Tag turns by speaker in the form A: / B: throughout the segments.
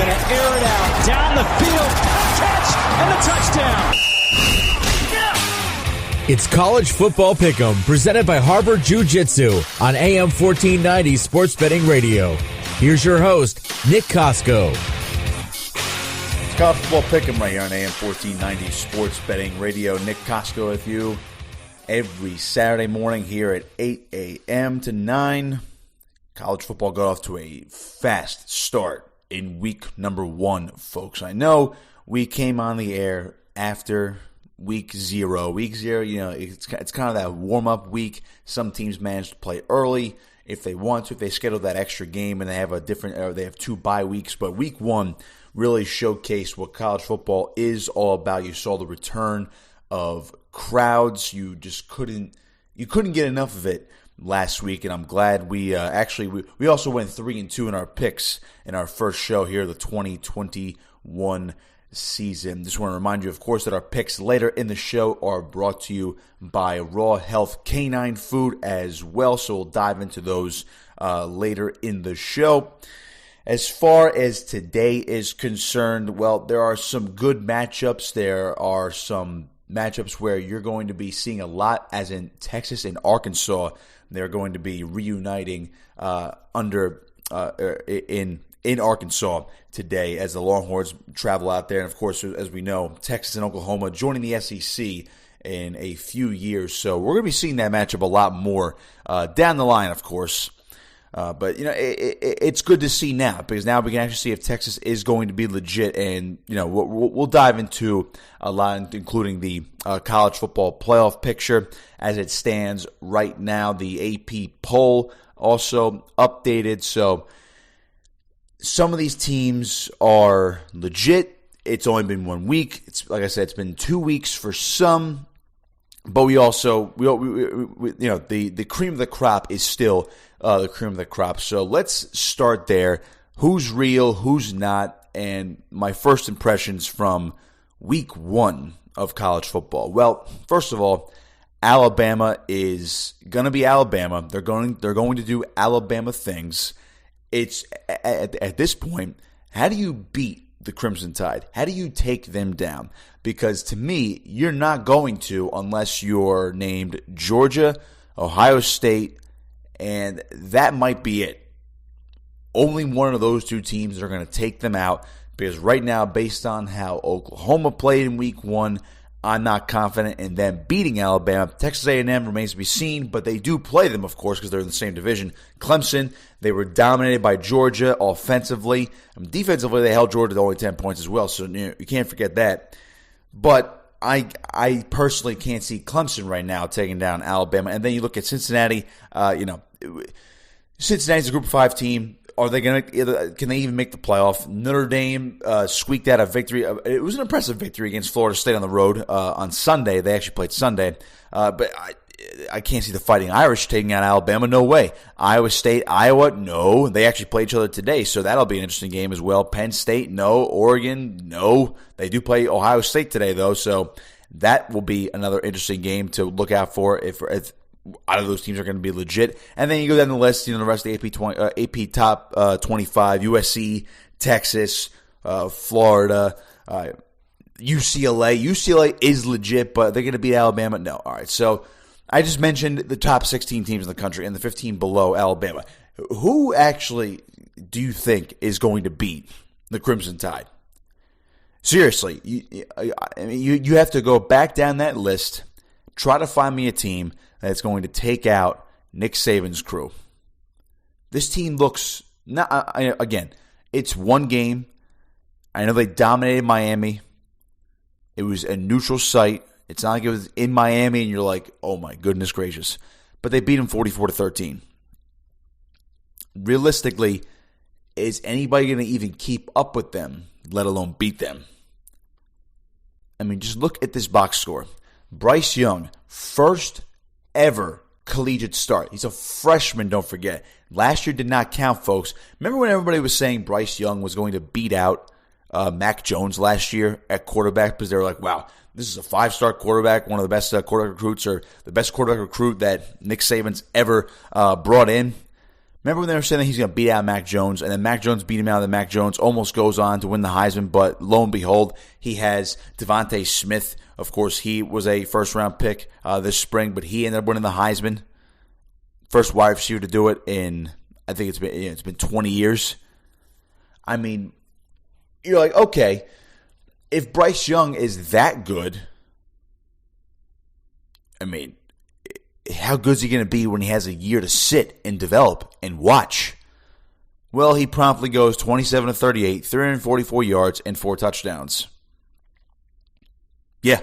A: going to air it out down the field. Catch and a touchdown.
B: It's College Football Pick'em, presented by Harbor Jiu-Jitsu on AM 1490 Sports Betting Radio. Here's your host, Nick Kosko.
C: It's College Football Pick'em right here on AM 1490 Sports Betting Radio. Nick Kosko with you every Saturday morning here at 8 a.m. to 9. College football got off to a fast start in week number 1, folks. I know we came on the air after Week 0. Week 0, it's kind of that warm-up week. Some teams manage to play early if they want to, if they schedule that extra game and they have 2 bye weeks. But Week 1 really showcased what college football is all about. You saw the return of crowds. You just couldn't get enough of it last week, and I'm glad we also went 3-2 in our picks in our first show here, the 2021 season. Just want to remind you, of course, that our picks later in the show are brought to you by Raw Health Canine Food as well, so we'll dive into those later in the show. As far as today is concerned, well, there are some good matchups. There are some matchups where you're going to be seeing a lot, as in Texas and Arkansas. They're going to be reuniting in Arkansas today as the Longhorns travel out there. And, of course, as we know, Texas and Oklahoma joining the SEC in a few years. So we're going to be seeing that matchup a lot more down the line, of course. But, it's good to see now, because now we can actually see if Texas is going to be legit. And, we'll dive into a lot, including the college football playoff picture as it stands right now. The AP poll also updated. So some of these teams are legit. It's only been 1 week. It's like I said, it's been 2 weeks for some. But we the cream of the crop is still the cream of the crop. So let's start there. Who's real? Who's not? And my first impressions from week 1 of college football. Well, first of all, Alabama is going to be Alabama. They're going to do Alabama things. It's at this point, how do you beat the Crimson Tide? How do you take them down? Because to me, you're not going to unless you're named Georgia, Ohio State, and that might be it. Only one of those 2 teams are going to take them out, because right now, based on how Oklahoma played in week 1, I'm not confident in them beating Alabama. Texas A&M remains to be seen, but they do play them, of course, because they're in the same division. Clemson, they were dominated by Georgia offensively. Defensively, they held Georgia to only 10 points as well, so you can't forget that. But I personally can't see Clemson right now taking down Alabama. And then you look at Cincinnati. Cincinnati's a Group of 5 team. Can they even make the playoff? Notre Dame squeaked out a victory. It was an impressive victory against Florida State on the road on Sunday. They actually played Sunday. But I can't see the Fighting Irish taking out Alabama. No way. Iowa State, Iowa, no. They actually play each other today, so that'll be an interesting game as well. Penn State, no. Oregon, no. They do play Ohio State today, though, so that will be another interesting game to look out for if out of those teams are going to be legit. And then you go down the list, the rest of the AP top 25, USC, Texas, Florida, UCLA. UCLA is legit, but they're going to beat Alabama? No. All right, so I just mentioned the top 16 teams in the country and the 15 below Alabama. Who actually do you think is going to beat the Crimson Tide? Seriously, you have to go back down that list, try to find me a team that's going to take out Nick Saban's crew. This team looks again, it's one game. I know they dominated Miami. It was a neutral site. It's not like it was in Miami and you're like, oh my goodness gracious. But they beat them 44-13. Realistically, is anybody going to even keep up with them, let alone beat them? I mean, just look at this box score. Bryce Young, first ever collegiate start. He's a freshman, don't forget. Last year did not count, folks. Remember when everybody was saying Bryce Young was going to beat out Mac Jones last year at quarterback, because they were like, wow, this is a 5-star quarterback, one of the best quarterback recruits, or the best quarterback recruit that Nick Saban's ever brought in. Remember when they were saying that he's going to beat out Mac Jones, and then Mac Jones beat him out, and then Mac Jones almost goes on to win the Heisman, but lo and behold, he has Devontae Smith. Of course, he was a first-round pick this spring, but he ended up winning the Heisman. First wide receiver to do it in, I think it's been 20 years. I mean, you're like, okay, if Bryce Young is that good, I mean, how good is he going to be when he has a year to sit and develop and watch? Well, he promptly goes 27 to 38, 344 yards, and 4 touchdowns. Yeah.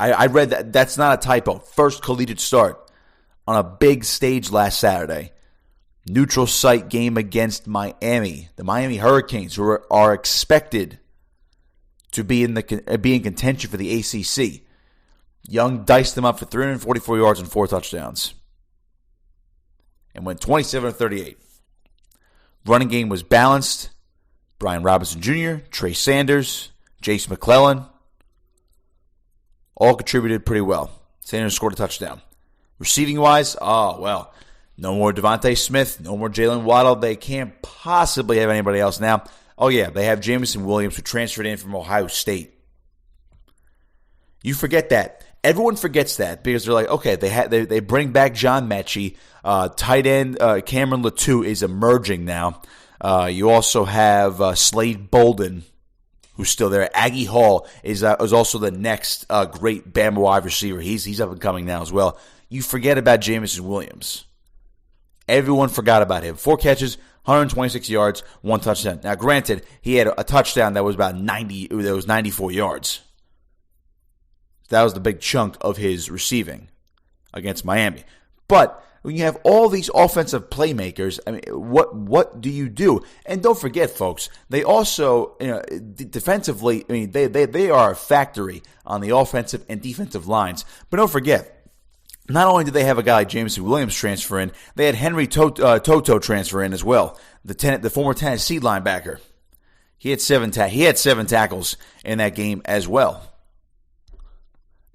C: I read that. That's not a typo. First collegiate start on a big stage last Saturday. Neutral site game against Miami. The Miami Hurricanes, who are expected to be in contention for the ACC. Young diced them up for 344 yards and 4 touchdowns. And went 27 to 38. Running game was balanced. Brian Robinson Jr., Trey Sanders, Jace McClellan, all contributed pretty well. Sanders scored a touchdown. Receiving-wise, no more Devontae Smith, no more Jalen Waddle. They can't possibly have anybody else now. Oh, yeah, they have Jameson Williams, who transferred in from Ohio State. You forget that. Everyone forgets that because they're like, okay, they bring back John Mechie. Tight end Cameron Latou is emerging now. You also have Slade Bolden, who's still there. Aggie Hall is also the next great Bama wide receiver. He's up and coming now as well. You forget about Jameson Williams. Everyone forgot about him. 4 catches, 126 yards, 1 touchdown. Now, granted, he had a touchdown that was about 94 yards. That was the big chunk of his receiving against Miami. But when you have all these offensive playmakers, I mean, what do you do? And don't forget, folks, they also, defensively, I mean, they are a factory on the offensive and defensive lines. But don't forget, not only did they have a guy like Jameson Williams transfer in, they had Henry Toto transfer in as well, the former Tennessee linebacker. He had 7 tackles in that game as well.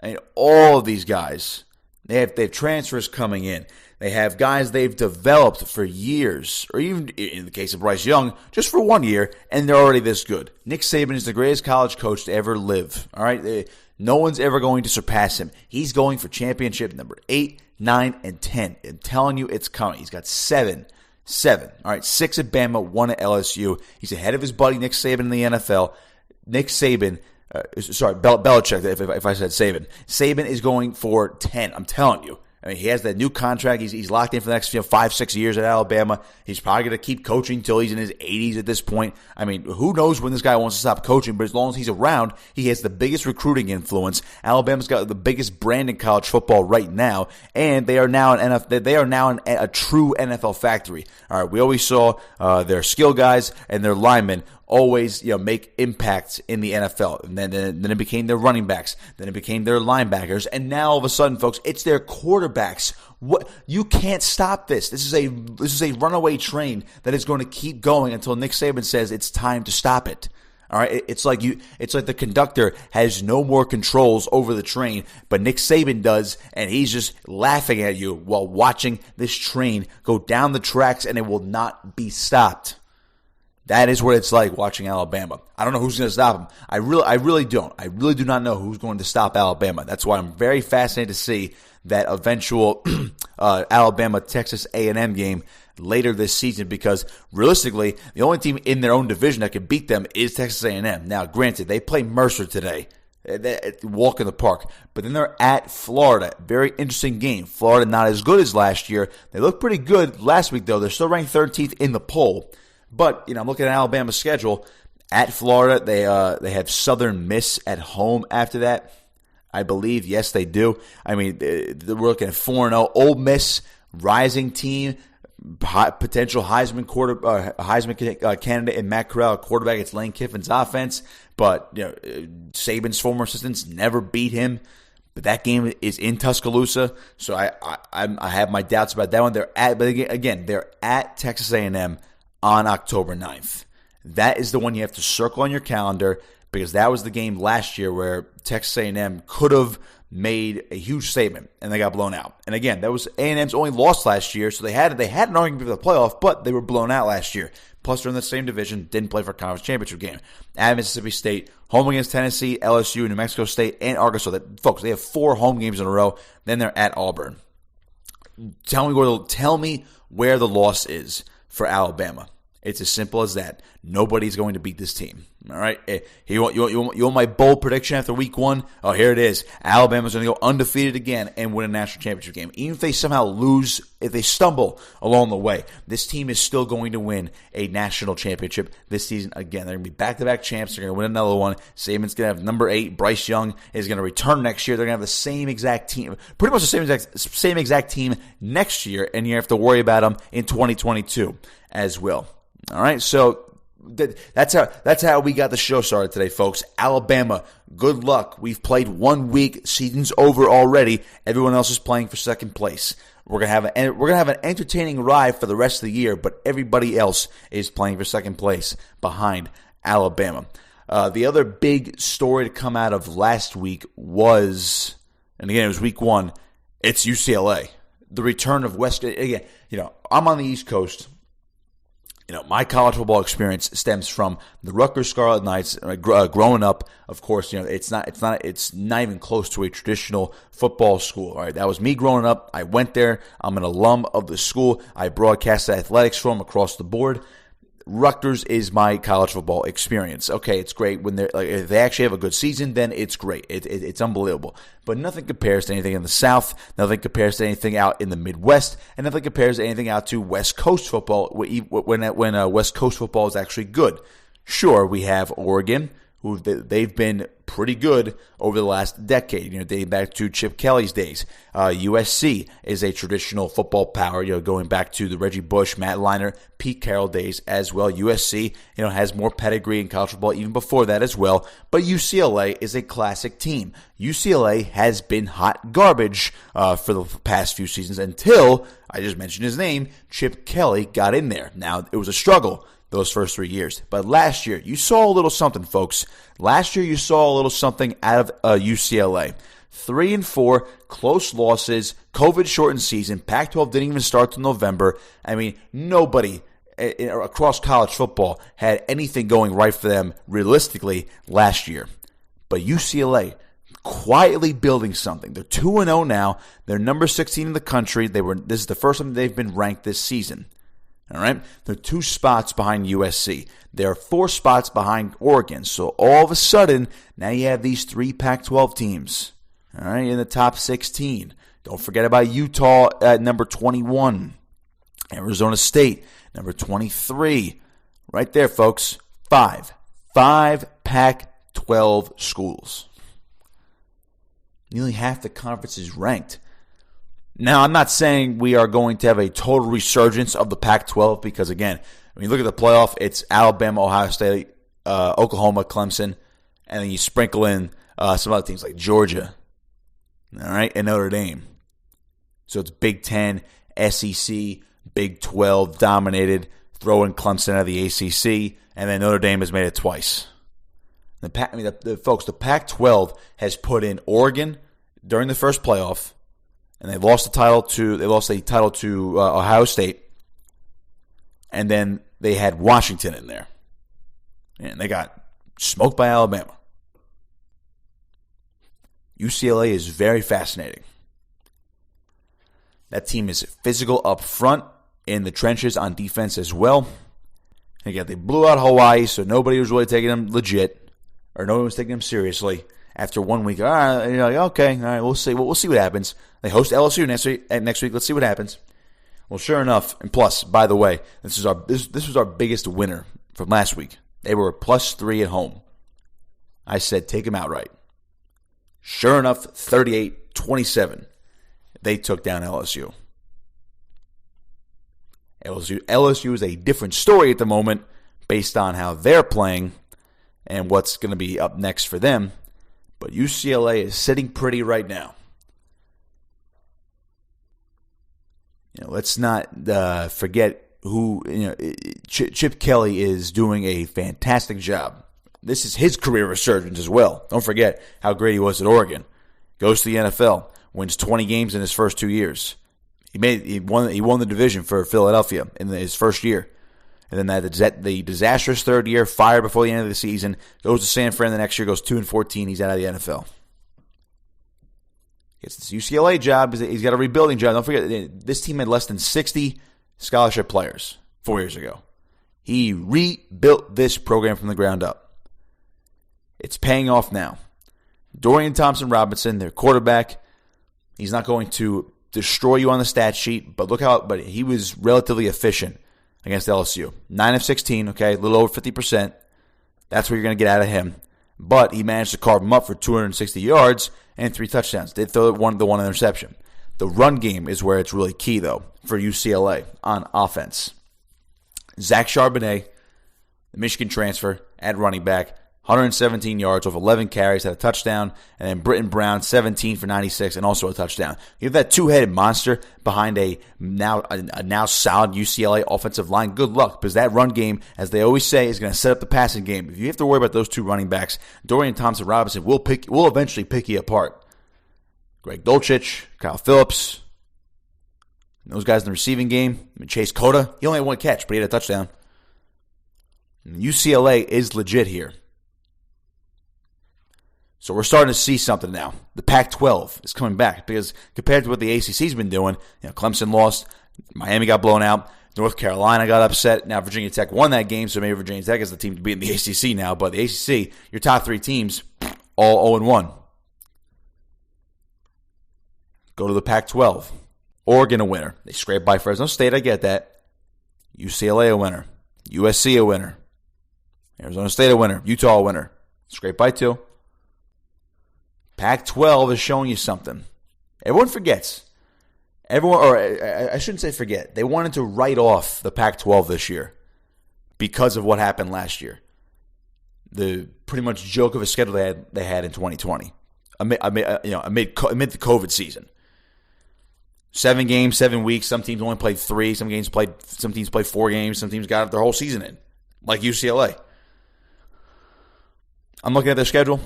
C: I mean, all of these guys, they have transfers coming in. They have guys they've developed for years, or even in the case of Bryce Young, just for 1 year, and they're already this good. Nick Saban is the greatest college coach to ever live. All right, no one's ever going to surpass him. He's going for championship number 8, 9, and 10. I'm telling you, it's coming. He's got 7. All right, 6 at Bama, 1 at LSU. He's ahead of his buddy Nick Saban in the NFL. Nick Saban. Belichick, if I said Saban. Saban is going for 10. I'm telling you. I mean, he has that new contract. He's locked in for the next 5-6 years at Alabama. He's probably going to keep coaching until he's in his 80s at this point. I mean, who knows when this guy wants to stop coaching, but as long as he's around, he has the biggest recruiting influence. Alabama's got the biggest brand in college football right now, and they are now a true NFL factory. All right, we always saw their skill guys and their linemen always make impacts in the NFL. And then it became their running backs. Then it became their linebackers. And now all of a sudden, folks, it's their quarterbacks. What, you can't stop this. This is a runaway train that is going to keep going until Nick Saban says it's time to stop it. All right, it's like the conductor has no more controls over the train, but Nick Saban does, and he's just laughing at you while watching this train go down the tracks, and it will not be stopped. That is what it's like watching Alabama. I don't know who's going to stop them. I really don't. I really do not know who's going to stop Alabama. That's why I'm very fascinated to see that eventual Alabama-Texas A&M game later this season, because realistically, the only team in their own division that can beat them is Texas A&M. Now, granted, they play Mercer today. Walk in the park. But then they're at Florida. Very interesting game. Florida not as good as last year. They looked pretty good last week, though. They're still ranked 13th in the poll. But, I'm looking at Alabama's schedule. At Florida, they have Southern Miss at home after that. I believe, yes, they do. I mean, we're looking at 4-0. Ole Miss, rising team, potential Heisman candidate in Matt Corral, quarterback. It's Lane Kiffin's offense. But, Saban's former assistants never beat him. But that game is in Tuscaloosa, so I have my doubts about that one. They're at Texas A&M on October 9th. That is the one you have to circle on your calendar, because that was the game last year where Texas A&M could have made a huge statement, and they got blown out. And again, that was A&M's only loss last year, so they had an argument for the playoff, but they were blown out last year. Plus, they're in the same division, didn't play for a conference championship game. At Mississippi State, home against Tennessee, LSU, New Mexico State, and Arkansas. Folks, they have 4 home games in a row. Then they're at Auburn. Tell me where the loss is for Alabama. It's as simple as that. Nobody's going to beat this team. All right? You want my bold prediction after week 1? Oh, here it is. Alabama's going to go undefeated again and win a national championship game. Even if they somehow lose, if they stumble along the way, this team is still going to win a national championship this season again. They're going to be back-to-back champs. They're going to win another one. Saban's going to have number 8. Bryce Young is going to return next year. They're going to have the same exact team, pretty much the same exact team next year, and you have to worry about them in 2022 as well. All right, so that's how we got the show started today, folks. Alabama, good luck. We've played 1 week. Season's over already. Everyone else is playing for second place. We're gonna have an entertaining ride for the rest of the year, but everybody else is playing for second place behind Alabama. The other big story to come out of last week was, and again, it was week 1. It's UCLA. The return of West. Again, I'm on the East Coast. My college football experience stems from the Rutgers Scarlet Knights. Growing up, of course, it's not even close to a traditional football school. All right, that was me growing up. I went there. I'm an alum of the school. I broadcasted athletics from across the board. Rutgers is my college football experience. Okay, it's great when if they actually have a good season, then it's great. It's unbelievable. But nothing compares to anything in the South. Nothing compares to anything out in the Midwest, and nothing compares to anything out to West Coast football when West Coast football is actually good. Sure, we have Oregon, who they've been pretty good over the last decade, dating back to Chip Kelly's days. USC is a traditional football power, going back to the Reggie Bush, Matt Leinart, Pete Carroll days as well. USC, has more pedigree in college football even before that as well. But UCLA is a classic team. UCLA has been hot garbage for the past few seasons until, I just mentioned his name, Chip Kelly got in there. Now, it was a struggle those first 3 years. But last year, you saw a little something, folks. Last year, you saw a little something out of UCLA. 3-4, close losses, COVID-shortened season. Pac-12 didn't even start till November. I mean, nobody across college football had anything going right for them realistically last year. But UCLA quietly building something. They're 2-0 now. They're number 16 in the country. This is the first time they've been ranked this season. All right, they're 2 spots behind USC. They're 4 spots behind Oregon. So all of a sudden, now you have these 3 Pac-12 teams, all right, in the top 16. Don't forget about Utah at number 21. Arizona State, number 23. Right there, folks. 5 Pac-12 schools. Nearly half the conference is ranked. Now, I'm not saying we are going to have a total resurgence of the Pac-12 because, again, when you look at the playoff, it's Alabama, Ohio State, Oklahoma, Clemson, and then you sprinkle in some other teams like Georgia, all right, and Notre Dame. So it's Big Ten, SEC, Big 12 dominated, throw in Clemson out of the ACC, and then Notre Dame has made it twice. Folks, the Pac-12 has put in Oregon during the first playoff, and they lost the title to Ohio State, and then they had Washington in there, and they got smoked by Alabama. UCLA is very fascinating. That team is physical up front, in the trenches on defense as well. Again, they blew out Hawaii, so nobody was really taking them legit, or no one was taking them seriously. After 1 week, all right, okay, all right, we'll see. We'll see what happens. They host LSU next week. Let's see what happens. Well, sure enough, and plus, by the way, this was our biggest winner from last week. They were +3 at home. I said take them outright. Sure enough, 38-27, they took down LSU. LSU is a different story at the moment based on how they're playing and what's going to be up next for them. But UCLA is sitting pretty right now. Let's not forget who, Chip Kelly is doing a fantastic job. This is his career resurgence as well. Don't forget how great he was at Oregon. goes to the NFL, wins 20 games in his first 2 years. He won the division for Philadelphia in his first year. And then the disastrous third year, fired before the end of the season, goes to San Fran the next year, goes 2-14, he's out of the NFL. Gets this UCLA job, he's got a rebuilding job. Don't forget, this team had less than 60 scholarship players 4 years ago. He rebuilt this program from the ground up. It's paying off now. Dorian Thompson-Robinson, their quarterback, he's not going to destroy you on the stat sheet, but he was relatively efficient against LSU. 9 of 16, okay, a little over 50%. That's what you're going to get out of him. But he managed to carve him up for 260 yards and 3 touchdowns. Did throw the one interception. The run game is where it's really key, though, for UCLA on offense. Zach Charbonnet, the Michigan transfer, at running back, 117 yards off 11 carries, had a touchdown, and then Britton Brown, 17 for 96, and also a touchdown. You have that two-headed monster behind a now solid UCLA offensive line. Good luck, because that run game, as they always say, is going to set up the passing game. If you have to worry about those two running backs, Dorian Thompson-Robinson will eventually pick you apart. Greg Dulcich, Kyle Phillips, those guys in the receiving game. Chase Cota, he only had one catch, but he had a touchdown. UCLA is legit here. So we're starting to see something now. The Pac-12 is coming back because compared to what the ACC's been doing, Clemson lost, Miami got blown out, North Carolina got upset. Now Virginia Tech won that game, so maybe Virginia Tech is the team to beat in the ACC now. But the ACC, your top 3 teams, all 0-1. Go to the Pac-12. Oregon a winner. They scraped by Fresno State, I get that. UCLA a winner. USC a winner. Arizona State a winner. Utah a winner. Scraped by 2. Pac-12 is showing you something. Everyone forgets. I shouldn't say forget. They wanted to write off the Pac-12 this year because of what happened last year. The pretty much joke of a schedule they had in 2020 amid the COVID season. 7 games, 7 weeks. Some teams only played 3. Some teams played 4 games. Some teams got their whole season in, like UCLA. I'm looking at their schedule.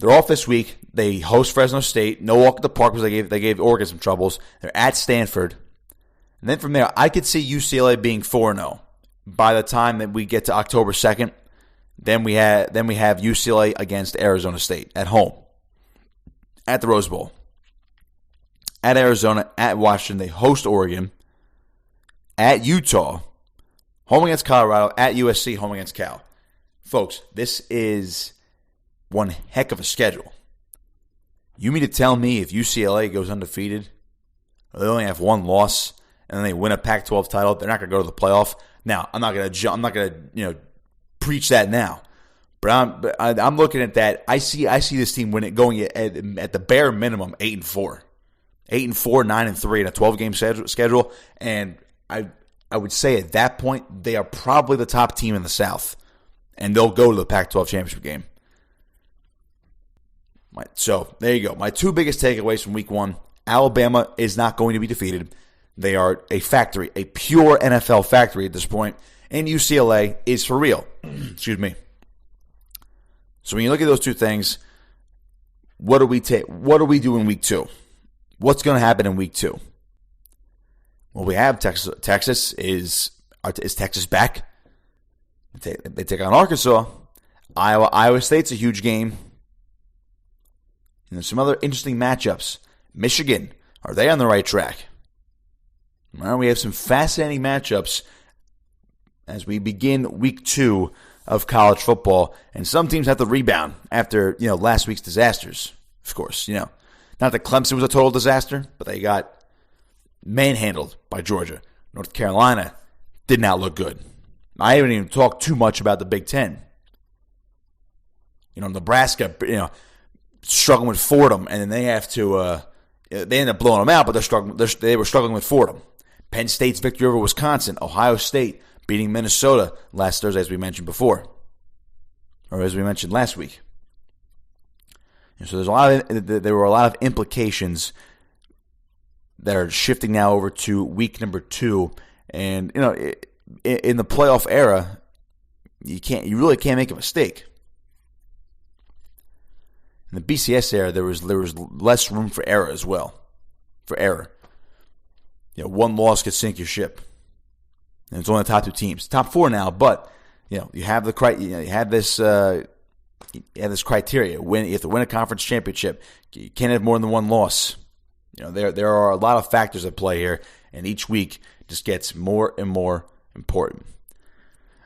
C: They're off this week. They host Fresno State. No walk at the park because they gave Oregon some troubles. They're at Stanford. And then from there, I could see UCLA being 4-0 by the time that we get to October 2nd. Then we have UCLA against Arizona State at home. At the Rose Bowl. At Arizona, at Washington. They host Oregon. At Utah. Home against Colorado. At USC. Home against Cal. Folks, this is one heck of a schedule. You mean to tell me if UCLA goes undefeated, or they only have 1 loss, and then they win a Pac-12 title, they're not going to go to the playoff? Now, I'm not going to preach that now, but I'm looking at that. I see this team going at the bare minimum 8-4, 8-4, 9-3 in a 12-game schedule, and I would say at that point they are probably the top team in the South, and they'll go to the Pac-12 championship game. So, there you go. My 2 biggest takeaways from week 1. Alabama is not going to be defeated. They are a factory, a pure NFL factory at this point. And UCLA is for real. Excuse me. So, when you look at those 2 things, what do we do in week 2? What's going to happen in week 2? Well, we have Texas. Texas is Texas back? They take on Arkansas. Iowa State's a huge game. And there's some other interesting matchups. Michigan, are they on the right track? Well, we have some fascinating matchups as we begin week 2 of college football. And some teams have to rebound after, last week's disasters. Of course, not that Clemson was a total disaster, but they got manhandled by Georgia. North Carolina did not look good. I haven't even talked too much about the Big Ten. Nebraska, struggling with Fordham, and then they have to. They end up blowing them out, but they were struggling with Fordham. Penn State's victory over Wisconsin. Ohio State beating Minnesota last Thursday, as we mentioned before, or as we mentioned last week. And so there were a lot of implications that are shifting now over to week number 2, and in the playoff era, you really can't make a mistake. In the BCS era, there was less room for error as well. For error. One loss could sink your ship. And it's only the top 2 teams. Top 4 now, but you have this criteria. You have to win a conference championship. You can't have more than one loss. There are a lot of factors at play here, and each week just gets more and more important.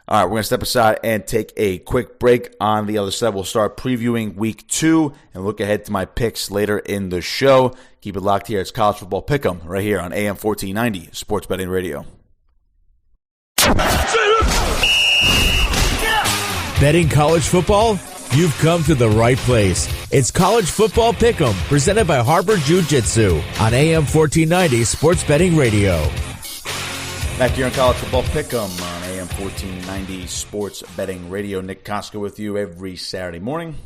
C: All right, we're going to step aside and take a quick break. On the other side, we'll start previewing Week 2 and look ahead to my picks later in the show. Keep it locked here. It's College Football Pick'em right here on AM 1490 Sports Betting Radio.
B: Betting college football? You've come to the right place. It's College Football Pick'em, presented by Harbor Jiu-Jitsu on AM 1490 Sports Betting Radio.
C: Back here on College Football Pick'em on AM 1490 Sports Betting Radio. Nick Kosko with you every Saturday morning.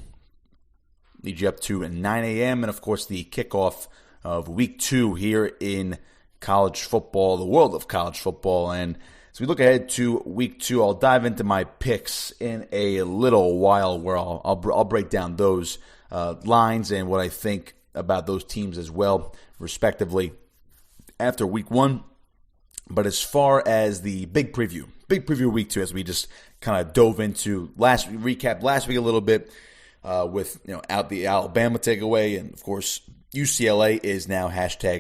C: Lead you up to 9 a.m. and, of course, the kickoff of Week 2 here in college football, the world of college football. And as we look ahead to Week 2, I'll dive into my picks in a little while where I'll break down those lines and what I think about those teams as well, respectively, after Week 1. But as far as the big preview Week 2, as we just kind of dove into recap last week a little bit with out the Alabama takeaway, and of course UCLA is now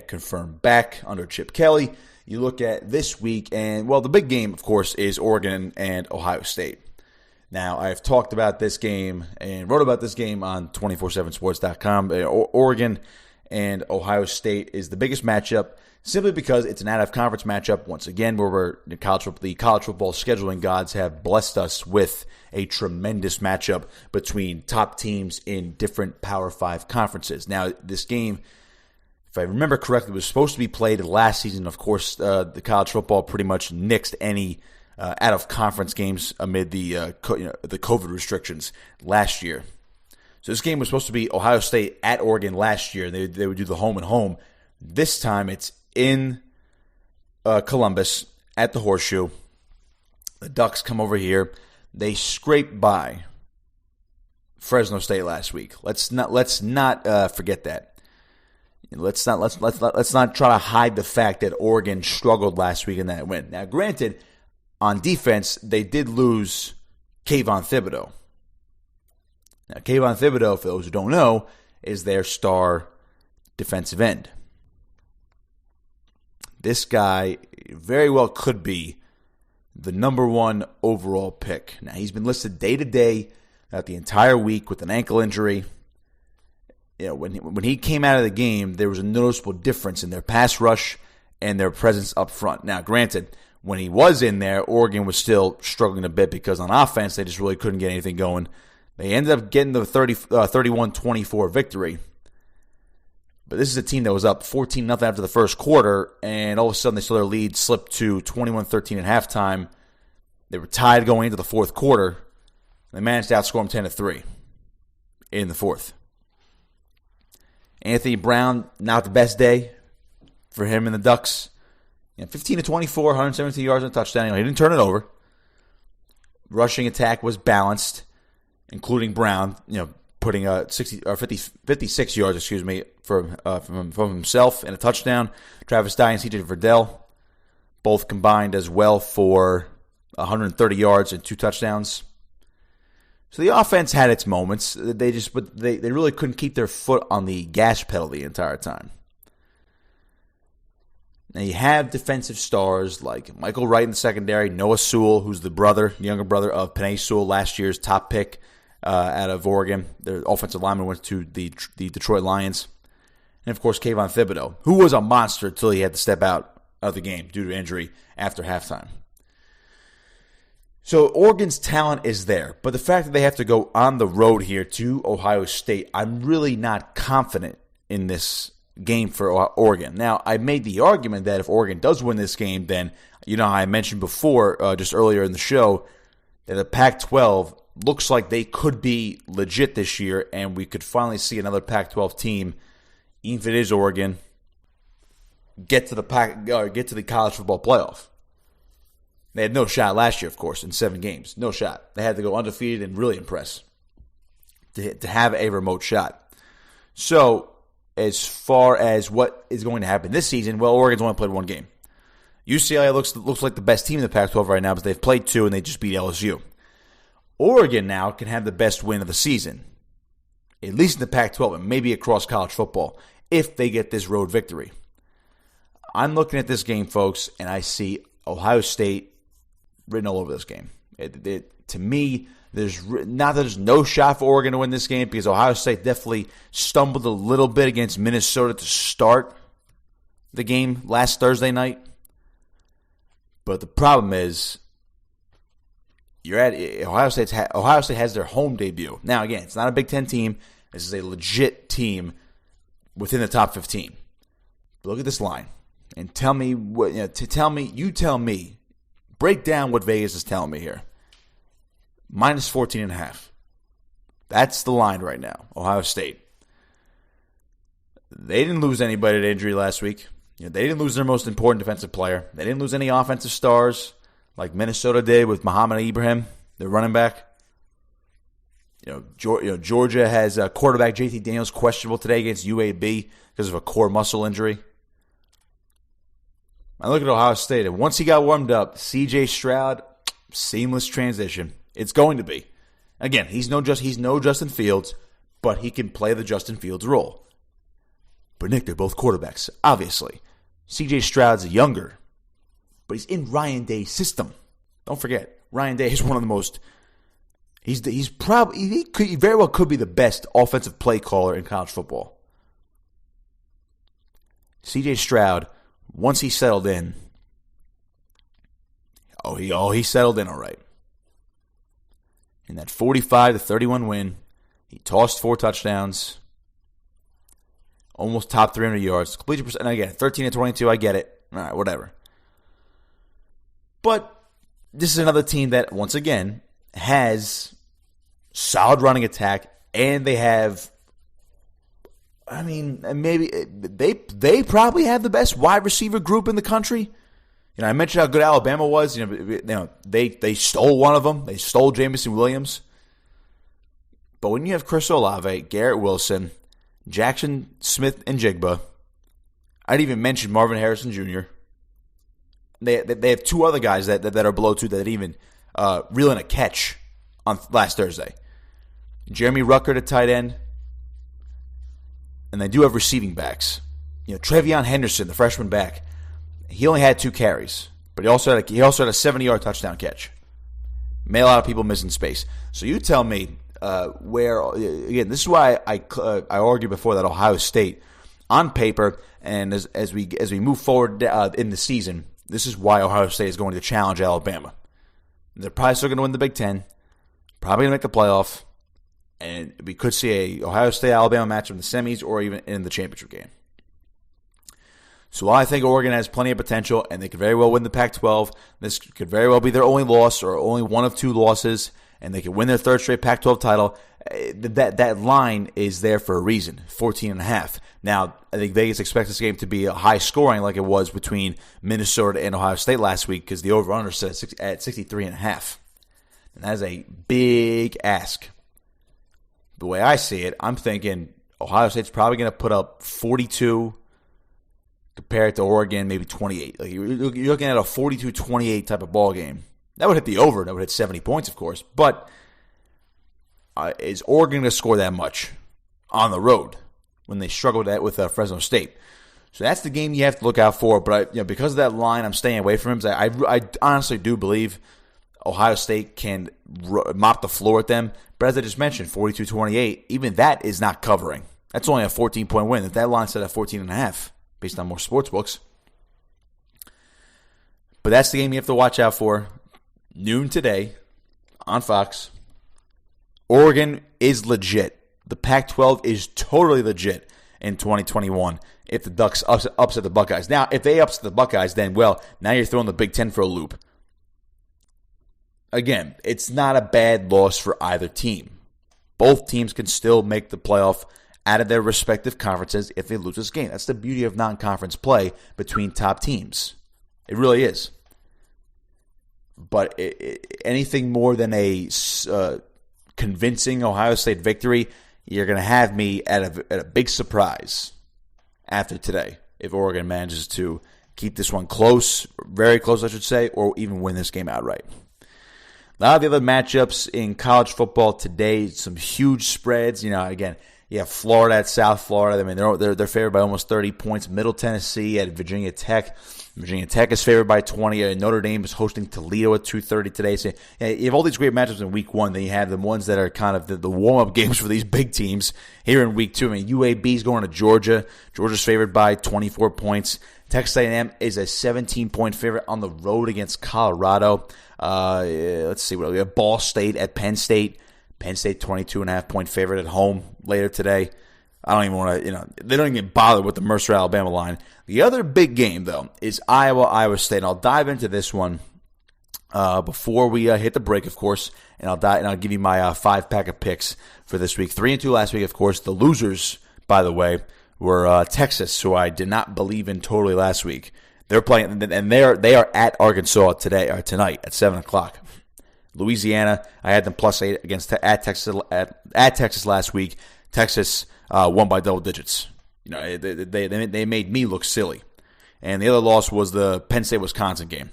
C: #confirmed back under Chip Kelly. You look at this week, and the big game, of course, is Oregon and Ohio State. Now, I've talked about this game and wrote about this game on 247sports.com. Oregon and Ohio State is the biggest matchup, simply because it's an out-of-conference matchup, once again, where the college football scheduling gods have blessed us with a tremendous matchup between top teams in different Power 5 conferences. Now, this game, if I remember correctly, was supposed to be played last season. Of course, the college football pretty much nixed any out-of-conference games amid the COVID restrictions last year. So this game was supposed to be Ohio State at Oregon last year. They would do the home and home. This time it's in Columbus at the Horseshoe. The Ducks come over here. They scrape by Fresno State last week. Let's not forget that. Let's not try to hide the fact that Oregon struggled last week in that win. Now, granted, on defense they did lose Kayvon Thibodeau. Now, Kayvon Thibodeau, for those who don't know, is their star defensive end. This guy very well could be the number 1 overall pick. Now, he's been listed day to day throughout the entire week with an ankle injury. When he came out of the game, there was a noticeable difference in their pass rush and their presence up front. Now, granted, when he was in there, Oregon was still struggling a bit because on offense, they just really couldn't get anything going. They ended up getting the 31-24 victory. But this is a team that was up 14-0 after the first quarter, and all of a sudden they saw their lead slip to 21-13 at halftime. They were tied going into the fourth quarter. They managed to outscore them 10-3 in the fourth. Anthony Brown, not the best day for him and the Ducks. 15-24, 117 yards and a touchdown. He didn't turn it over. Rushing attack was balanced, including Brown, putting 56 yards, from himself and a touchdown. Travis Dye and C.J. Verdell both combined as well for 130 yards and 2 touchdowns. So the offense had its moments. They really couldn't keep their foot on the gas pedal the entire time. Now you have defensive stars like Michael Wright in the secondary, Noah Sewell, who's the younger brother of Penei Sewell, last year's top pick out of Oregon. Their offensive lineman went to the Detroit Lions. And, of course, Kayvon Thibodeau, who was a monster until he had to step out of the game due to injury after halftime. So Oregon's talent is there, but the fact that they have to go on the road here to Ohio State, I'm really not confident in this game for Oregon. Now, I made the argument that if Oregon does win this game, then, I mentioned before, just earlier in the show, that the Pac-12 looks like they could be legit this year, and we could finally see another Pac-12 team, even if it is Oregon, get to the college football playoff. They had no shot last year, of course, in 7 games. No shot. They had to go undefeated and really impress to have a remote shot. So, as far as what is going to happen this season, well, Oregon's only played one game. UCLA looks like the best team in the Pac-12 right now, but they've played two and they just beat LSU. Oregon now can have the best win of the season, at least in the Pac-12 and maybe across college football, if they get this road victory. I'm looking at this game, folks, and I see Ohio State written all over this game. To me, there's no shot for Oregon to win this game because Ohio State definitely stumbled a little bit against Minnesota to start the game last Thursday night. But the problem is, Ohio State has their home debut. Now, again, it's not a Big Ten team. This is a legit team within the top 15. But look at this line and tell me you tell me, break down what Vegas is telling me here. Minus 14.5. That's the line right now. Ohio State. They didn't lose anybody to injury last week. They didn't lose their most important defensive player. They didn't lose any offensive stars like Minnesota did with Muhammad Ibrahim, their running back. Georgia has quarterback JT Daniels questionable today against UAB because of a core muscle injury. I look at Ohio State, and once he got warmed up, C.J. Stroud, seamless transition. It's going to be. Again, he's no Justin Fields, but he can play the Justin Fields role. But Nick, they're both quarterbacks, obviously. C.J. Stroud's younger, but he's in Ryan Day's system. Don't forget, Ryan Day is one of the most. He very well could be the best offensive play caller in college football. C.J. Stroud, once he settled in, he settled in all right. In that 45-31 win, he tossed 4 touchdowns, almost top 300 yards, completion percent. Again, 13-22, I get it. All right, whatever. But this is another team that, once again, has solid running attack, and they have, maybe they probably have the best wide receiver group in the country. I mentioned how good Alabama was. They stole one of them. They stole Jamison Williams. But when you have Chris Olave, Garrett Wilson, Jackson Smith and Jigba, I'd even mention Marvin Harrison Jr. They have 2 other guys that are below 2 that even reel in a catch on last Thursday. Jeremy Ruckert at tight end. And they do have receiving backs. Trevion Henderson, the freshman back. He only had 2 carries, but he also had a 70-yard touchdown catch. Made a lot of people missing space. So you tell me again, this is why I argued before that Ohio State, on paper, and as we move forward in the season, this is why Ohio State is going to challenge Alabama. They're probably still going to win the Big Ten, probably going to make the playoff, and we could see a Ohio State-Alabama matchup in the semis or even in the championship game. So while I think Oregon has plenty of potential, and they could very well win the Pac-12, this could very well be their only loss or only one of 2 losses, and they could win their 3rd straight Pac-12 title. That line is there for a reason, 14.5. Now, I think Vegas expects this game to be a high scoring like it was between Minnesota and Ohio State last week because the over-under set at 63.5. And that is a big ask. The way I see it, I'm thinking Ohio State's probably going to put up 42 compared to Oregon, maybe 28. You're looking at a 42-28 type of ball game. That would hit the over. That would hit 70 points, of course. But is Oregon going to score that much on the road when they struggle with Fresno State? So that's the game you have to look out for. But because of that line, I'm staying away from him. I honestly do believe Ohio State can mop the floor with them. But as I just mentioned, 42-28, even that is not covering. That's only a 14-point win. If that line set at 14.5, based on more sports books. But that's the game you have to watch out for. Noon today on Fox. Oregon is legit. The Pac-12 is totally legit in 2021 if the Ducks upset the Buckeyes. Now, if they upset the Buckeyes, then, now you're throwing the Big Ten for a loop. Again, it's not a bad loss for either team. Both teams can still make the playoff out of their respective conferences if they lose this game. That's the beauty of non-conference play between top teams. It really is. But anything more than a convincing Ohio State victory, you're going to have me at a big surprise after today if Oregon manages to keep this one close, very close, I should say, or even win this game outright. A lot of the other matchups in college football today, some huge spreads. Again, you have Florida at South Florida. I mean, they're favored by almost 30 points. Middle Tennessee at Virginia Tech. Virginia Tech is favored by 20. Notre Dame is hosting Toledo at 2:30 today. So you have all these great matchups in Week 1. Then you have the ones that are kind of the warm-up games for these big teams here in Week 2. I mean, UAB is going to Georgia. Georgia's favored by 24 points. Texas A&M is a 17-point favorite on the road against Colorado. Let's see what we have. Ball State at Penn State. Penn State 22.5-point favorite at home later today. I don't even want to, they don't even bother with the Mercer, Alabama line. The other big game, though, is Iowa State. And I'll dive into this one before we hit the break, of course. And I'll give you my 5-pack of picks for this week. 3-2 last week, of course. The losers, by the way, were Texas, who I did not believe in totally last week. They're playing, and they are at Arkansas tonight at 7:00. Louisiana, I had them +8 against at Texas last week. Texas won by double digits. They made me look silly. And the other loss was the Penn State-Wisconsin game.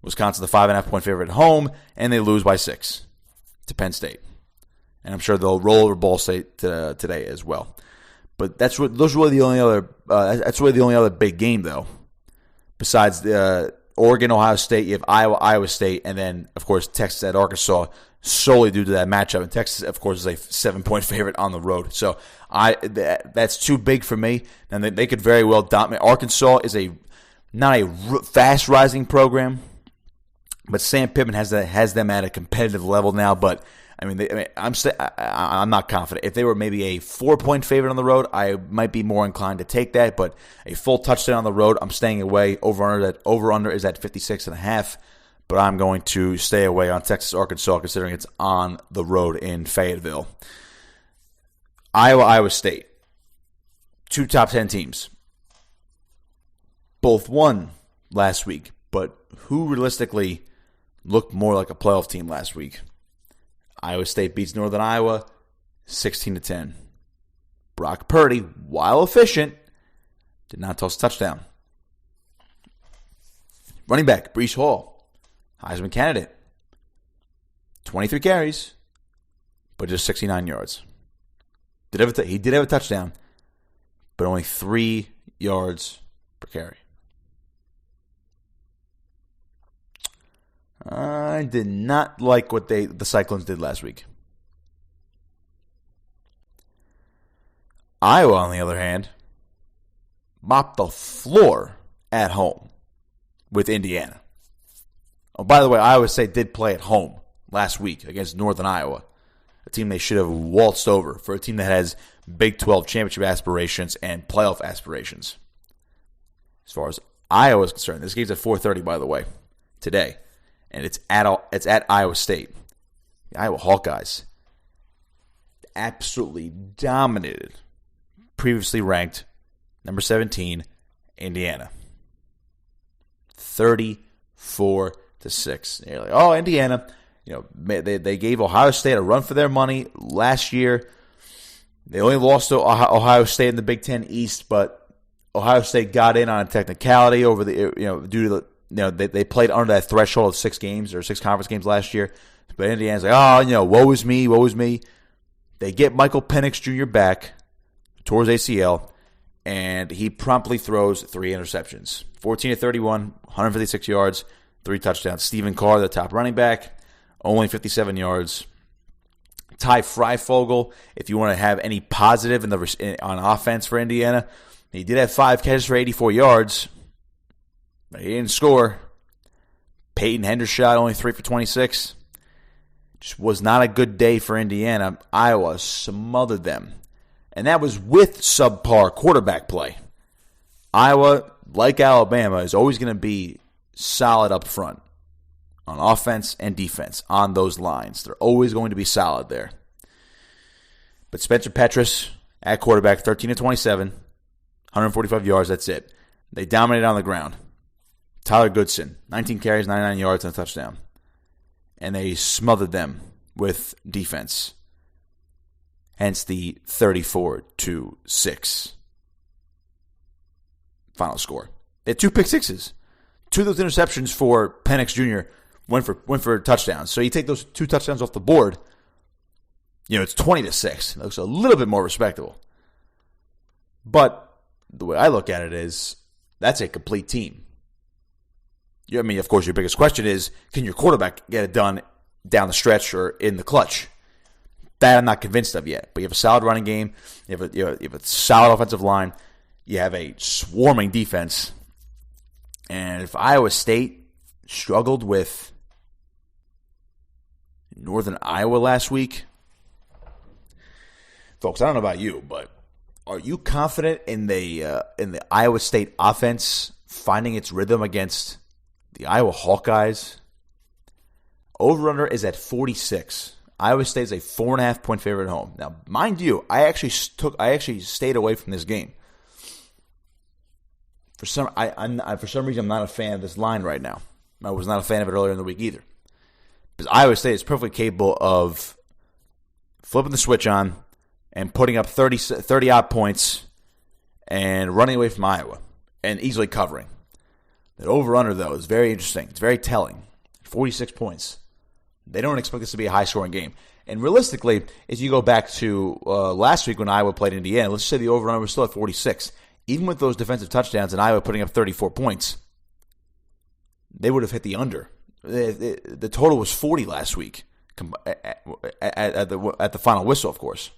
C: Wisconsin, the 5.5-point favorite at home, and they lose by 6 to Penn State. And I'm sure they'll roll over Ball State today as well. But that's really the only other big game, though. Besides the Oregon, Ohio State, you have Iowa State, and then, of course, Texas at Arkansas, solely due to that matchup. And Texas, of course, is a 7-point favorite on the road. So that's too big for me. And they could very well dominate. Arkansas is not a fast-rising program, but Sam Pittman has them at a competitive level now. But I'm not confident. If they were maybe a 4-point favorite on the road, I might be more inclined to take that. But a full touchdown on the road, I'm staying away. Over-under is at 56.5. But I'm going to stay away on Texas, Arkansas, considering it's on the road in Fayetteville. Iowa State. 2 top 10 teams. Both won last week. But who realistically looked more like a playoff team last week? Iowa State beats Northern Iowa 16-10. Brock Purdy, while efficient, did not toss a touchdown. Running back, Breece Hall, Heisman candidate. 23 carries, but just 69 yards. He did have a touchdown, but only 3 yards per carry. I did not like what the Cyclones did last week. Iowa, on the other hand, mopped the floor at home with Indiana. Oh, by the way, Iowa State did play at home last week against Northern Iowa, a team they should have waltzed over for a team that has Big 12 championship aspirations and playoff aspirations. As far as Iowa is concerned, this game's at 4:30, by the way, today. And it's at Iowa State. The Iowa Hawkeyes absolutely dominated previously ranked number 17 Indiana. 34-6. You're like, oh, Indiana. They gave Ohio State a run for their money last year. They only lost to Ohio State in the Big Ten East, but Ohio State got in on a technicality over the due to the. They played under that threshold of 6 games or 6 conference games last year. But Indiana's like, woe is me. They get Michael Penix Jr. back, towards ACL, and he promptly throws 3 interceptions. 14-31, 156 yards, 3 touchdowns. Stephen Carr, the top running back, only 57 yards. Ty Freifogel, if you want to have any positive on offense for Indiana, he did have 5 catches for 84 yards. But he didn't score. Peyton Hendershot, only 3 for 26. Just was not a good day for Indiana. Iowa smothered them. And that was with subpar quarterback play. Iowa, like Alabama, is always going to be solid up front on offense and defense on those lines. They're always going to be solid there. But Spencer Petras at quarterback, 13-27, 145 yards, that's it. They dominated on the ground. Tyler Goodson, 19 carries, 99 yards, and a touchdown. And they smothered them with defense. hence the 34-6 final score. They had 2 pick sixes. 2 of those interceptions for Penix Jr. went for touchdowns. So you take those 2 touchdowns off the board, it's 20-6. It looks a little bit more respectable. But the way I look at it is that's a complete team. Of course, your biggest question is, can your quarterback get it done down the stretch or in the clutch? That I'm not convinced of yet. But you have a solid running game. You have a solid offensive line. You have a swarming defense. And if Iowa State struggled with Northern Iowa last week, folks, I don't know about you, but are you confident in the Iowa State offense finding its rhythm against the Iowa Hawkeyes? Over-under is at 46. Iowa State is a 4.5-point favorite at home. Now, mind you, I actually stayed away from this game. For some reason, I'm not a fan of this line right now. I was not a fan of it earlier in the week either. Because Iowa State is perfectly capable of flipping the switch on and putting up 30-odd points and running away from Iowa and easily covering. The over-under, though, is very interesting. It's very telling. 46 points. They don't expect this to be a high-scoring game. And realistically, if you go back to last week when Iowa played Indiana, let's say the over-under was still at 46. Even with those defensive touchdowns and Iowa putting up 34 points, they would have hit the under. The total was 40 last week at the final whistle, of course.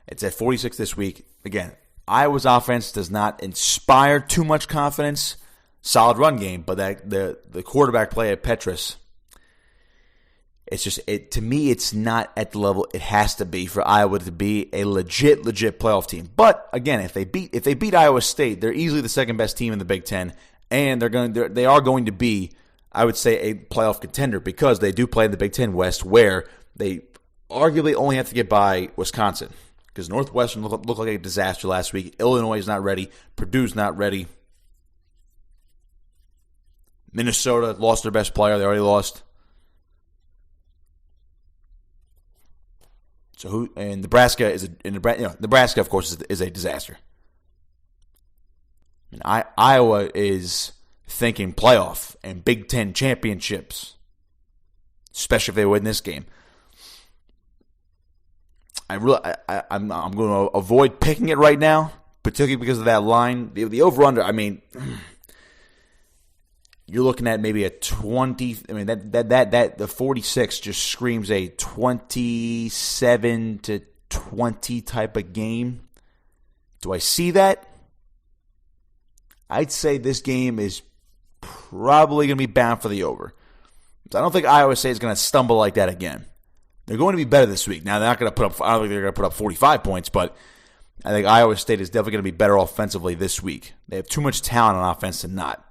C: It's at 46 this week. Again, Iowa's offense does not inspire too much confidence. Solid run game, but the quarterback play at Petrus, to me, it's not at the level it has to be for Iowa to be a legit playoff team. But again, if they beat Iowa State, they're easily the second best team in the Big Ten, and they are going to be, I would say, a playoff contender because they do play in the Big Ten West, where they arguably only have to get by Wisconsin because Northwestern looked like a disaster last week. Illinois is not ready. Purdue's not ready. Minnesota lost their best player. They already lost. So Nebraska Nebraska, of course, is a disaster. Iowa is thinking playoff and Big Ten championships, especially if they win this game. I'm going to avoid picking it right now, particularly because of that line. The over/under, you're looking at maybe a 20. The 46 just screams a 27-20 type of game. Do I see that? I'd say this game is probably going to be bound for the over. I don't think Iowa State is going to stumble like that again. They're going to be better this week. Now, they're not going to put up. I don't think they're going to put up 45 points, but I think Iowa State is definitely going to be better offensively this week. They have too much talent on offense to not.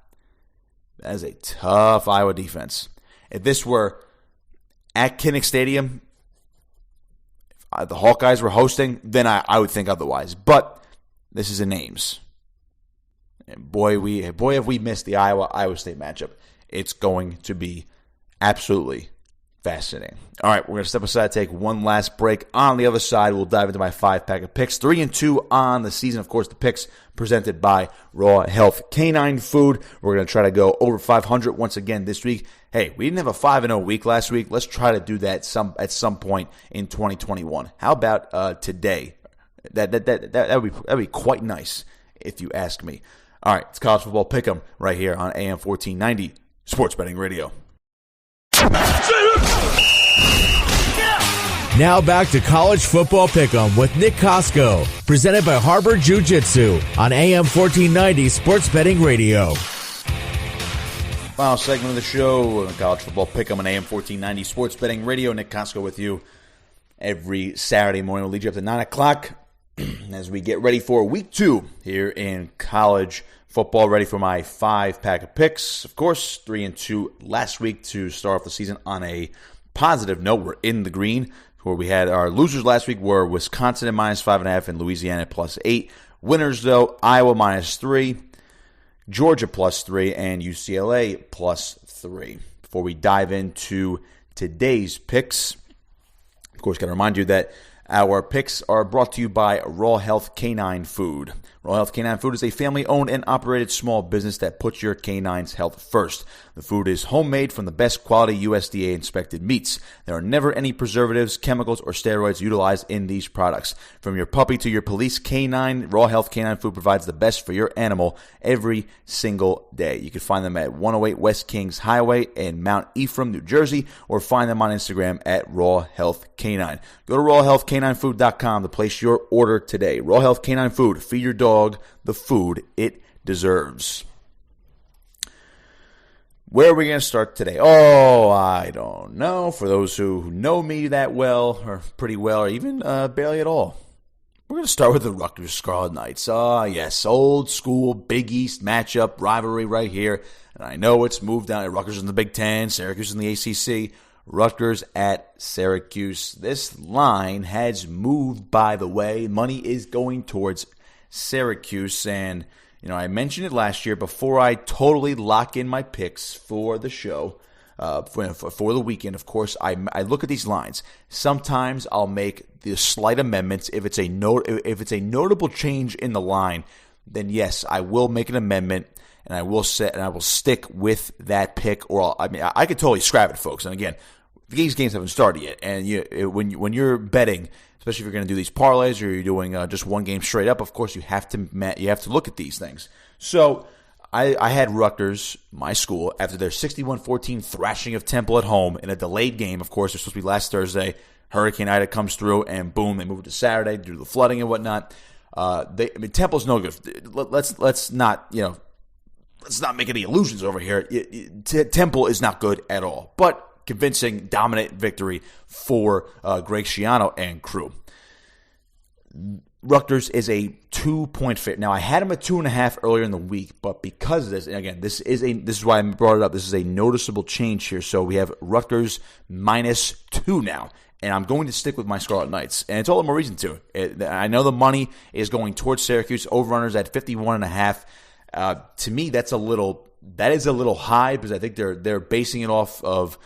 C: That is a tough Iowa defense. If this were at Kinnick Stadium, if the Hawkeyes were hosting, then I would think otherwise. But this is in Ames. And boy, have we missed the Iowa State matchup. It's going to be absolutely fascinating. All right, we're going to step aside, take one last break. On the other side, we'll dive into my 5-pack of picks. 3-2 on the season. Of course, the picks presented by Raw Health Canine Food. We're going to try to go over 500 once again this week. Hey, we didn't have a 5-0 week last week. Let's try to do that at some point in 2021. How about today? That would be quite nice if you ask me. All right, it's College Football Pick'em right here on AM 1490 Sports Betting Radio.
B: Now back to College Football Pick'em with Nick Kosko, presented by Harbor Jiu-Jitsu on AM 1490 Sports Betting Radio.
C: Final segment of the show, College Football Pick'em on AM 1490 Sports Betting Radio. Nick Kosko with you every Saturday morning. We'll lead you up to 9 o'clock as we get ready for week 2 here in college football. Ready for my 5-pack of picks. Of course, 3-2 last week to start off the season on a positive note. We're in the green. Where we had our losers last week were Wisconsin at -5.5 and Louisiana at +8. Winners, though, Iowa -3, Georgia +3, and UCLA +3. Before we dive into today's picks, of course, got to remind you that our picks are brought to you by Raw Health Canine Food. Raw Health Canine Food is a family-owned and operated small business that puts your canine's health first. The food is homemade from the best quality USDA-inspected meats. There are never any preservatives, chemicals, or steroids utilized in these products. From your puppy to your police canine, Raw Health Canine Food provides the best for your animal every single day. You can find them at 108 West Kings Highway in Mount Ephraim, New Jersey, or find them on Instagram at Raw Health Canine. Go to rawhealthcaninefood.com to place your order today. Raw Health Canine Food. Feed your dog the food it deserves. Where are we going to start today? Oh, I don't know. For those who know me that well, or pretty well, or even barely at all, we're going to start with the Rutgers Scarlet Knights. Yes, old school Big East matchup rivalry right here. And I know it's moved down. Rutgers in the Big Ten, Syracuse in the ACC. Rutgers at Syracuse. This line has moved, by the way. Money is going towards Syracuse, and I mentioned it last year before I totally lock in my picks for the show, for the weekend. Of course, I look at these lines. Sometimes I'll make the slight amendments if it's a notable change in the line. Then yes, I will make an amendment, and I will stick with that pick. Or I could totally scrap it, folks. And again, these games haven't started yet, and when you're betting, especially if you're going to do these parlays or you're doing just one game straight up, of course you have to look at these things. So I had Rutgers, my school, after their 61-14 thrashing of Temple at home in a delayed game. Of course, it was supposed to be last Thursday. Hurricane Ida comes through, and boom, they move it to Saturday due to the flooding and whatnot. Temple's no good. Let's not make any illusions over here. Temple is not good at all, but convincing, dominant victory for Greg Schiano and crew. Rutgers is a 2-point favorite. Now, I had him at 2.5 earlier in the week, but because of this, and again, this is why I brought it up. This is a noticeable change here. So we have Rutgers -2 now, and I'm going to stick with my Scarlet Knights, and it's all the more reason to. I know the money is going towards Syracuse. Overrunners at 51.5. To me, that is a little high because I think they're basing it off of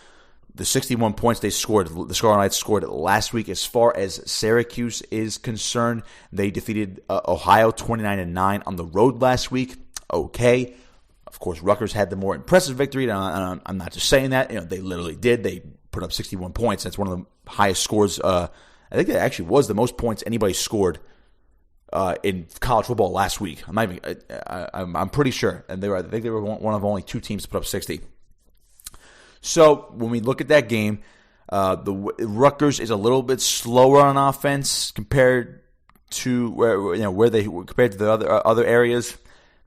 C: the 61 points the Scarlet Knights scored last week. As far as Syracuse is concerned, they defeated Ohio 29-9 on the road last week. Okay. Of course, Rutgers had the more impressive victory. And I'm not just saying that. They literally did. They put up 61 points. That's one of the highest scores. I think that actually was the most points anybody scored in college football last week. I'm pretty sure. And I think they were one of only two teams to put up 60. So when we look at that game, the Rutgers is a little bit slower on offense compared to where they compared to the other areas.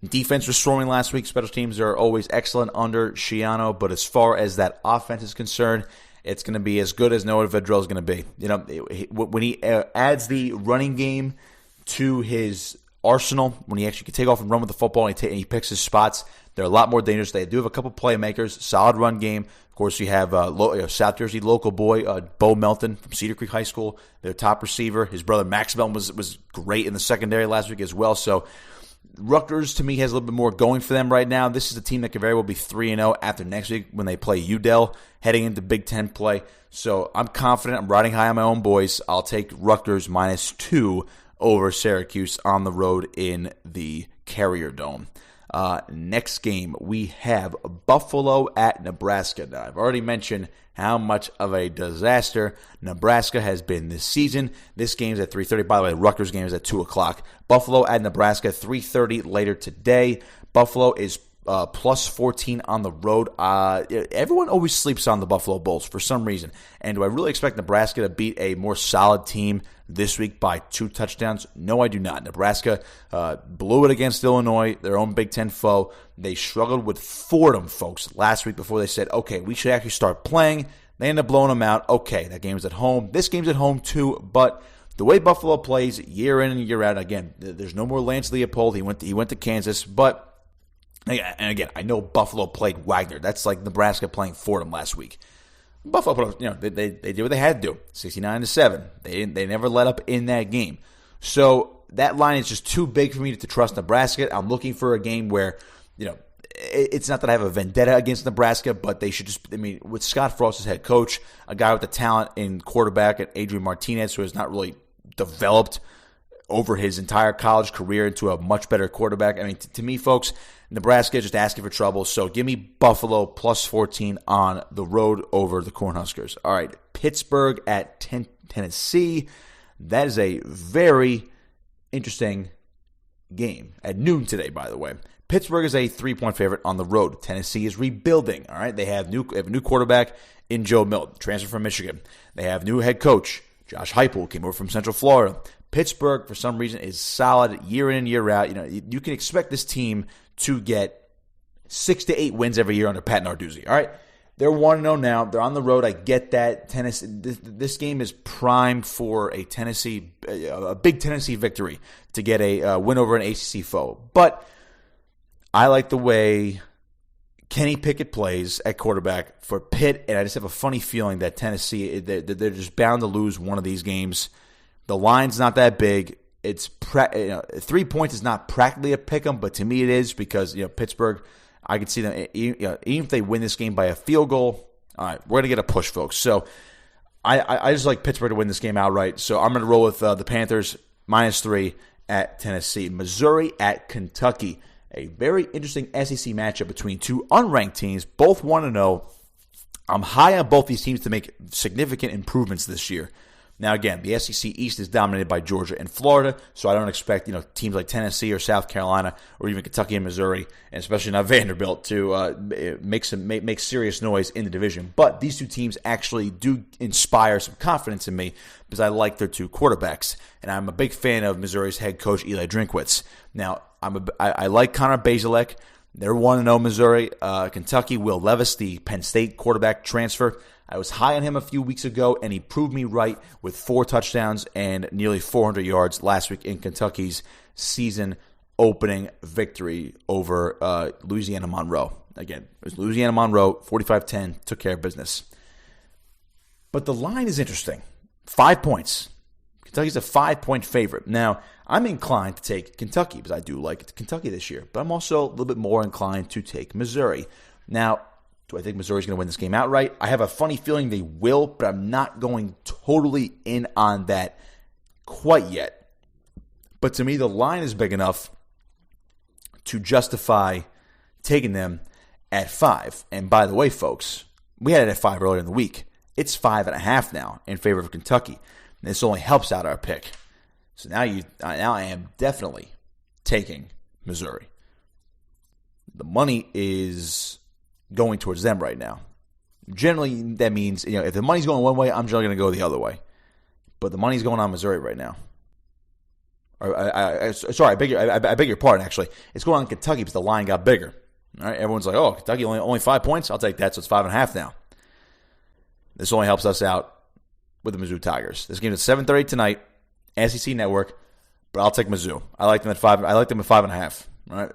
C: Defense was storming last week. Special teams are always excellent under Schiano, but as far as that offense is concerned, it's going to be as good as Noah Vedral is going to be. When he adds the running game to his arsenal, when he actually can take off and run with the football and he picks his spots, they're a lot more dangerous. They do have a couple playmakers, solid run game. Of course, you have South Jersey local boy Bo Melton from Cedar Creek High School, their top receiver. His brother Max Melton was great in the secondary last week as well. So Rutgers, to me, has a little bit more going for them right now. This is a team that could very well be 3-0 after next week when they play UDEL, heading into Big Ten play. So I'm confident. I'm riding high on my own boys. I'll take Rutgers -2 over Syracuse on the road in the Carrier Dome. Next game, we have Buffalo at Nebraska. Now, I've already mentioned how much of a disaster Nebraska has been this season. This game is at 3:30. By the way, the Rutgers game is at 2 o'clock. Buffalo at Nebraska, 3:30 later today. Buffalo is plus 14 on the road. Everyone always sleeps on the Buffalo Bulls for some reason. And do I really expect Nebraska to beat a more solid team this week by 2 touchdowns? No, I do not. Nebraska blew it against Illinois, their own Big Ten foe. They struggled with Fordham, folks, last week before they said, okay, we should actually start playing. They ended up blowing them out. Okay, that game's at home. This game's at home too, but the way Buffalo plays year in and year out, again, there's no more Lance Leopold. He went to Kansas, but and again, I know Buffalo played Wagner. That's like Nebraska playing Fordham last week. Buffalo put up, they did what they had to do, 69-7. They never let up in that game. So that line is just too big for me to trust Nebraska. I'm looking for a game where, it's not that I have a vendetta against Nebraska, but they should just, with Scott Frost as head coach, a guy with the talent in quarterback at Adrian Martinez, who has not really developed over his entire college career into a much better quarterback. To me, folks, Nebraska is just asking for trouble. So give me Buffalo plus 14 on the road over the Cornhuskers. All right, Pittsburgh at Tennessee. That is a very interesting game at noon today, by the way. Pittsburgh is a 3-point favorite on the road. Tennessee is rebuilding. All right, they have a new quarterback in Joe Milton, transfer from Michigan. They have new head coach Josh Heupel, came over from Central Florida. Pittsburgh, for some reason, is solid year in and year out. You can expect this team to get 6 to 8 wins every year under Pat Narduzzi. All right, they're 1-0 now. They're on the road. I get that. Tennessee. This game is prime for a big Tennessee victory to get a win over an ACC foe. But I like the way Kenny Pickett plays at quarterback for Pitt, and I just have a funny feeling that Tennessee, they're just bound to lose one of these games. The line's not that big. It's 3 points is not practically a pick 'em, but to me it is because Pittsburgh, I could see them even if they win this game by a field goal. All right, we're gonna get a push, folks. So I just like Pittsburgh to win this game outright. So I'm gonna roll with the Panthers -3 at Tennessee. Missouri at Kentucky. A very interesting SEC matchup between two unranked teams, both 1-0. I'm high on both these teams to make significant improvements this year. Now, again, the SEC East is dominated by Georgia and Florida, so I don't expect teams like Tennessee or South Carolina or even Kentucky and Missouri, and especially not Vanderbilt, to make serious noise in the division. But these two teams actually do inspire some confidence in me because I like their two quarterbacks, and I'm a big fan of Missouri's head coach Eli Drinkwitz. Now, I like Connor Bazelak. They're 1-0 Missouri. Kentucky, Will Levis, the Penn State quarterback transfer. I was high on him a few weeks ago, and he proved me right with 4 touchdowns and nearly 400 yards last week in Kentucky's season-opening victory over Louisiana Monroe. Again, it was Louisiana Monroe, 45-10, took care of business. But the line is interesting. 5 points. Kentucky's a 5-point favorite. Now, I'm inclined to take Kentucky because I do like Kentucky this year, but I'm also a little bit more inclined to take Missouri. Now, do I think Missouri's going to win this game outright? I have a funny feeling they will, but I'm not going totally in on that quite yet. But to me, the line is big enough to justify taking them at 5. And by the way, folks, we had it at 5 earlier in the week. It's 5.5 now in favor of Kentucky. And this only helps out our pick. So now I am definitely taking Missouri. The money is going towards them right now. Generally, that means if the money's going one way, I'm generally going to go the other way. But the money's going on Missouri right now. I beg your pardon. Actually, it's going on Kentucky because the line got bigger. All right, everyone's like, "Oh, Kentucky only 5 points." I'll take that. So it's 5.5 now. This only helps us out with the Mizzou Tigers. This game is 7:30 tonight, SEC Network. But I'll take Mizzou. I like them at 5. I like them at 5.5. Right?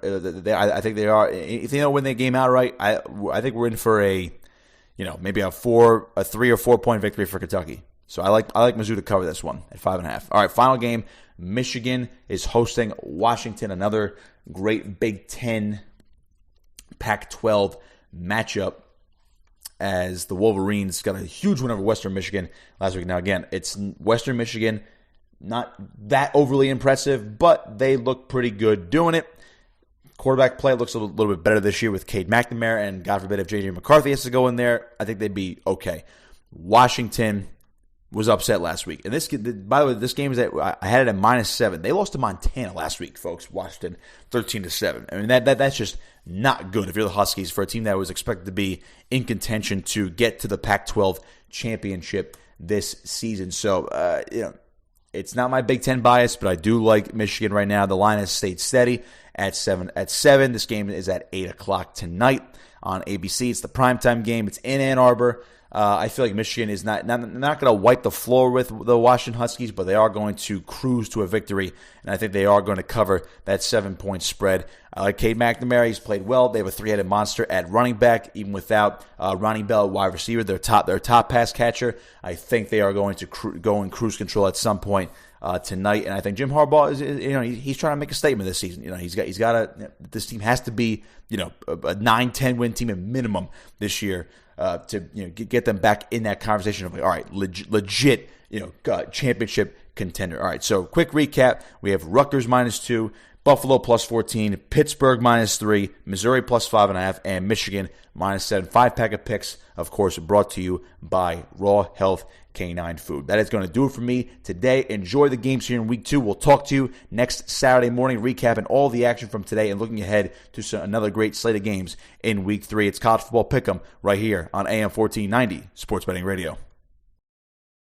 C: I think they are. If they don't win their game outright, I think we're in for maybe a 3 or 4 point victory for Kentucky. So I like Mizzou to cover this one at 5.5. All right, final game. Michigan is hosting Washington. Another great Big Ten, Pac-12 matchup. As the Wolverines got a huge win over Western Michigan last week. Now again, it's Western Michigan, not that overly impressive, but they look pretty good doing it. Quarterback play looks a little bit better this year with Cade McNamara, and God forbid if J.J. McCarthy has to go in there, I think they'd be okay. Washington was upset last week. And by the way, this game is I had it at -7. They lost to Montana last week, folks. Washington 13-7. I mean that's just not good if you're the Huskies for a team that was expected to be in contention to get to the Pac-12 championship this season. So it's not my Big Ten bias, but I do like Michigan right now. The line has stayed steady at 7. This game is at 8:00 tonight on ABC. It's the primetime game. It's in Ann Arbor. I feel like Michigan is not going to wipe the floor with the Washington Huskies, but they are going to cruise to a victory, and I think they are going to cover that 7-point spread. I like Cade McNamara. He's played well. They have a 3-headed monster at running back, even without Ronnie Bell at wide receiver. Their top pass catcher. I think they are going to go in cruise control at some point tonight. And I think Jim Harbaugh is, he's trying to make a statement this season. This team has to be, a 9-10 win team at minimum this year to get them back in that conversation of all right, legit, championship contender. All right, so quick recap: we have Rutgers -2. Buffalo +14, Pittsburgh -3, Missouri +5.5, and Michigan -7. 5-pack of picks, of course, brought to you by Raw Health Canine Food. That is going to do it for me today. Enjoy the games here in Week 2. We'll talk to you next Saturday morning, recapping all the action from today and looking ahead to another great slate of games in Week 3. It's College Football Pick'em right here on AM 1490 Sports Betting Radio.